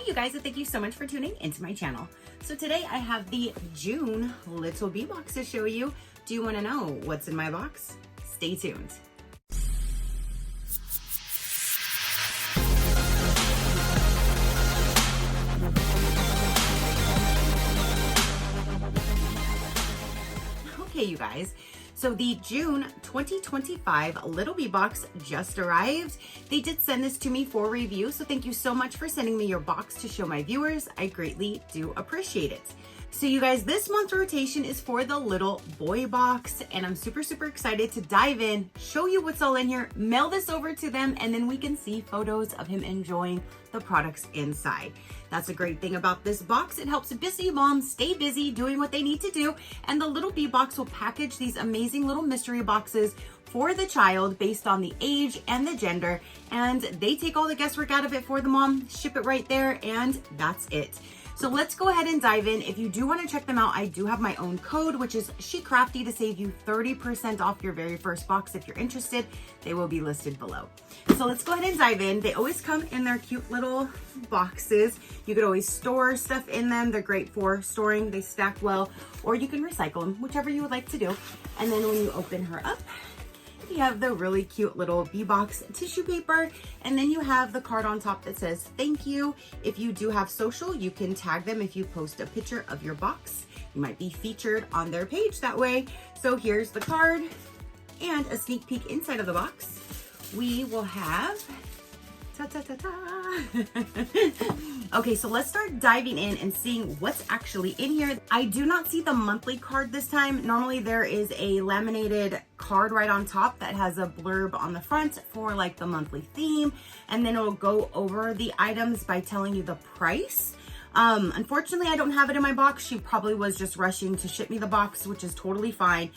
Hi you guys, and thank you so much for tuning into my channel. So today I have the June little bee box to show you. Do you want to know what's in my box? Stay tuned. Okay, you guys. So the June 2025 Little Bee box just arrived. They did send this to me for review, so thank you so much for sending me your box to show my viewers. I greatly do appreciate it. So you guys, this month's rotation is for the little boy box, and I'm super excited to dive in, show you what's all in here, mail this over to them, and then we can see photos of him enjoying the products inside. That's a great thing about this box. It helps busy moms stay busy doing what they need to do, and the Little Bee box will package these amazing little mystery boxes for the child based on the age and the gender, and they take all the guesswork out of it for the mom, ship it right there, and that's it. So let's go ahead and dive in. If you do want to check them out, I do have my own code, which is SheCrafty, to save you 30% off your very first box. If you're interested, they will be listed below. So let's go ahead and dive in. They always come in their cute little boxes. You could always store stuff in them. They're great for storing. They stack well, or you can recycle them, whichever you would like to do. And then when you open her up, you have the really cute little bee box tissue paper, and then you have the card on top that says thank you. If you do have social, you can tag them if you post a picture of your box. You might be featured on their page that way. So here's the card and a sneak peek inside of the box. We will have Okay, so let's start diving in and seeing what's actually in here. I do not see the monthly card this time. Normally there is a laminated card right on top that has a blurb on the front for like the monthly theme, and then it'll go over the items by telling you the price. Unfortunately, I don't have it in my box. She probably was just rushing to ship me the box, which is totally fine.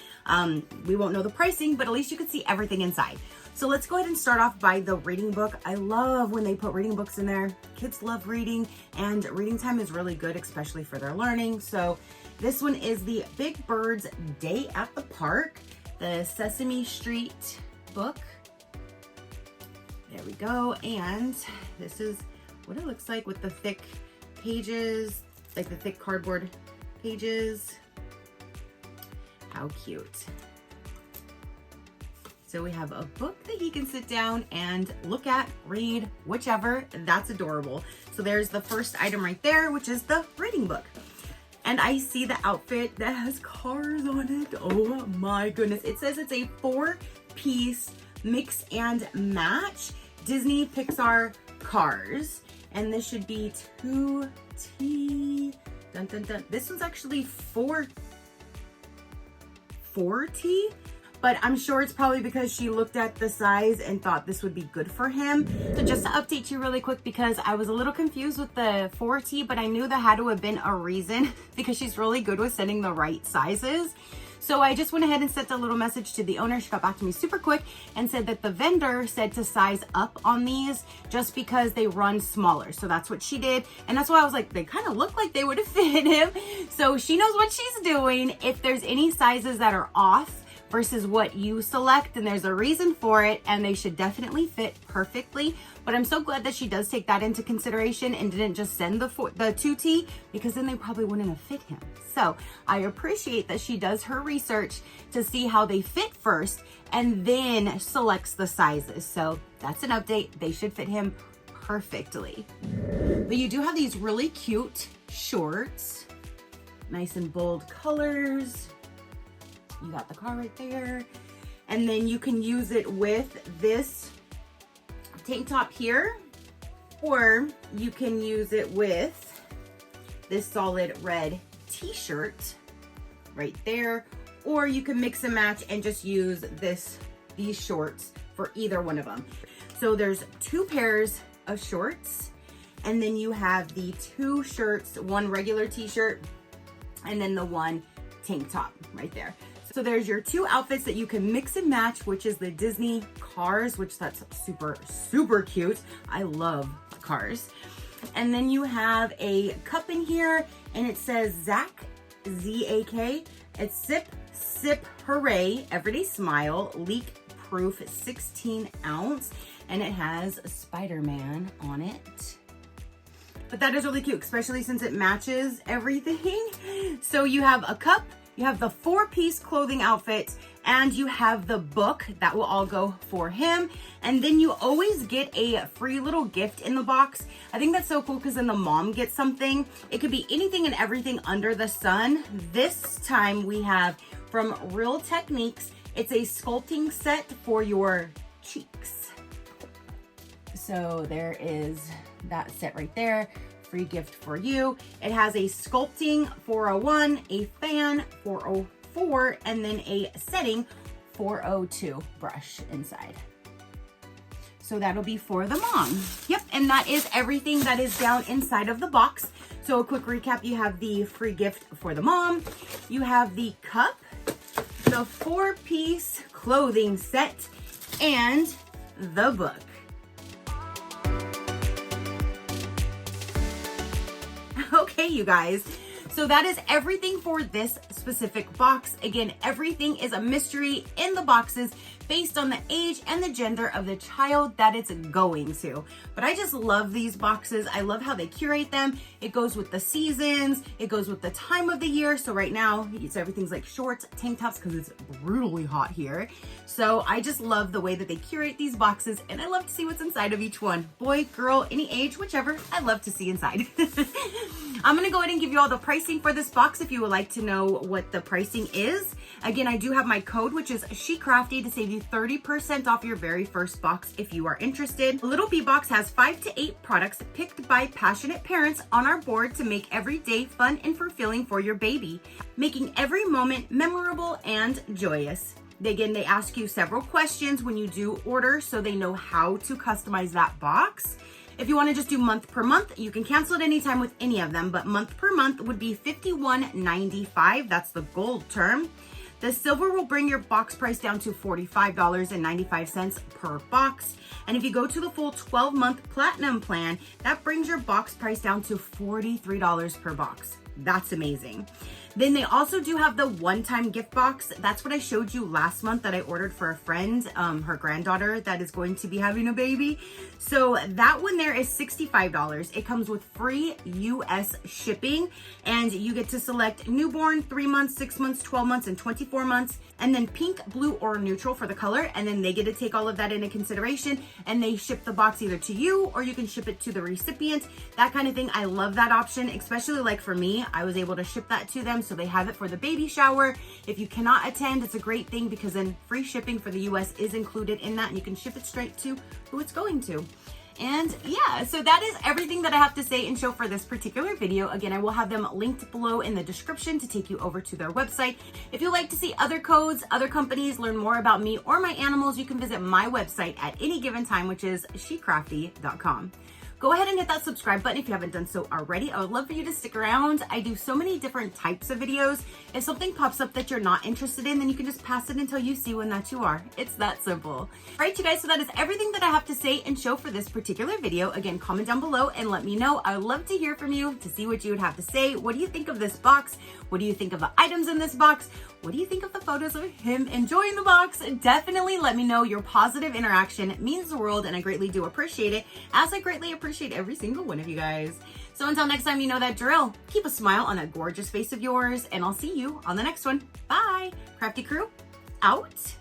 We won't know the pricing, but at least you can see everything inside. So let's go ahead and start off by the reading book. I love when they put reading books in there. Kids love reading, and reading time is really good, especially for their learning. So this one is the Big Bird's Day at the Park, the Sesame Street book. There we go. And this is what it looks like with the thick pages, like the thick cardboard pages. How cute. So we have a book that he can sit down and look at, read, whichever. That's adorable. So there's the first item right there, which is the reading book. And I see the outfit that has cars on it. Oh my goodness. It says it's a 4-piece mix and match Disney Pixar cars. And this should be 2T. Dun, dun, dun. This one's actually 4T. But I'm sure it's probably because she looked at the size and thought this would be good for him. So just to update you really quick, because I was a little confused with the 4T, but I knew there had to have been a reason because she's really good with sending the right sizes. So I just went ahead and sent a little message to the owner. She got back to me super quick and said that the vendor said to size up on these just because they run smaller. So that's what she did. And that's why I was like, they kind of look like they would have fit him. So she knows what she's doing. If there's any sizes that are off versus what you select, and there's a reason for it, and they should definitely fit perfectly. But I'm so glad that she does take that into consideration and didn't just send the 2T, because then they probably wouldn't have fit him. So I appreciate that she does her research to see how they fit first and then selects the sizes. So that's an update. They should fit him perfectly. But you do have these really cute shorts, nice and bold colors. You got the car right there. And then you can use it with this tank top here, or you can use it with this solid red t-shirt right there, or you can mix and match and just use these shorts for either one of them. So there's 2 pairs of shorts, and then you have the 2 shirts, one regular t-shirt, and then the one tank top right there. So there's your 2 outfits that you can mix and match, which is the Disney cars, which that's super cute. I love cars. And then you have a cup in here, and it says Zak, Z-A-K. It's Sip Hooray Everyday Smile Leak Proof 16 ounce, and it has Spider-Man on it. but that is really cute, especially since it matches everything. So you have a cup, you have the 4-piece clothing outfit, and you have the book that will all go for him. And then you always get a free little gift in the box. I think that's so cool because then the mom gets something. It could be anything and everything under the sun. This time we have from Real Techniques, it's a sculpting set for your cheeks. So there is that set right there. Free gift for you. It has a sculpting 401, a fan 404, and then a setting 402 brush inside. So that'll be for the mom. Yep, and that is everything that is down inside of the box. So a quick recap, you have the free gift for the mom, you have the cup, the 4-piece clothing set, and the book. Okay, you guys. So that is everything for this specific box. Again, everything is a mystery in the boxes based on the age and the gender of the child that it's going to. But I just love these boxes. I love how they curate them. It goes with the seasons. It goes with the time of the year. So right now, it's everything's like shorts, tank tops, because it's brutally hot here. So I just love the way that they curate these boxes, and I love to see what's inside of each one. Boy, girl, any age, whichever, I love to see inside. I'm gonna go ahead and give you all the pricing for this box if you would like to know what the pricing is. Again, I do have my code, which is SheCrafty, to save you 30% off your very first box if you are interested. The Little Bee Box has 5 to 8 products picked by passionate parents on our board to make every day fun and fulfilling for your baby, making every moment memorable and joyous. Again, they ask you several questions when you do order so they know how to customize that box. If you want to just do month per month, you can cancel at any time with any of them, but month per month would be $51.95. That's the gold term. The silver will bring your box price down to $45.95 per box. And if you go to the full 12-month platinum plan, that brings your box price down to $43 per box. That's amazing. Then they also do have the one-time gift box. That's what I showed you last month that I ordered for a friend, her granddaughter that is going to be having a baby. So that one there is $65. It comes with free US shipping, and you get to select newborn, 3 months, 6 months, 12 months, and 24 months, and then pink, blue, or neutral for the color. And then they get to take all of that into consideration, and they ship the box either to you or you can ship it to the recipient, that kind of thing. I love that option, especially like for me, I was able to ship that to them. So they have it for the baby shower. If you cannot attend, it's a great thing because then free shipping for the US is included in that, and you can ship it straight to who it's going to. And yeah, so that is everything that I have to say and show for this particular video. Again, I will have them linked below in the description to take you over to their website. If you'd like to see other codes, other companies, learn more about me or my animals, you can visit my website at any given time, which is SheCrafty.com. Go ahead and hit that subscribe button if you haven't done so already. I would love for you to stick around. I do so many different types of videos. If something pops up that you're not interested in, then you can just pass it until you see one that you are. It's that simple. All right, you guys, so that is everything that I have to say and show for this particular video. Again, comment down below and let me know. I would love to hear from you, to see what you would have to say. What do you think of this box? What do you think of the items in this box? What do you think of the photos of him enjoying the box? Definitely let me know. Your positive interaction means the world, and I greatly do appreciate it, as I greatly appreciate every single one of you guys. So until next time, you know that drill. Keep a smile on that gorgeous face of yours, and I'll see you on the next one. Bye. Crafty crew, out.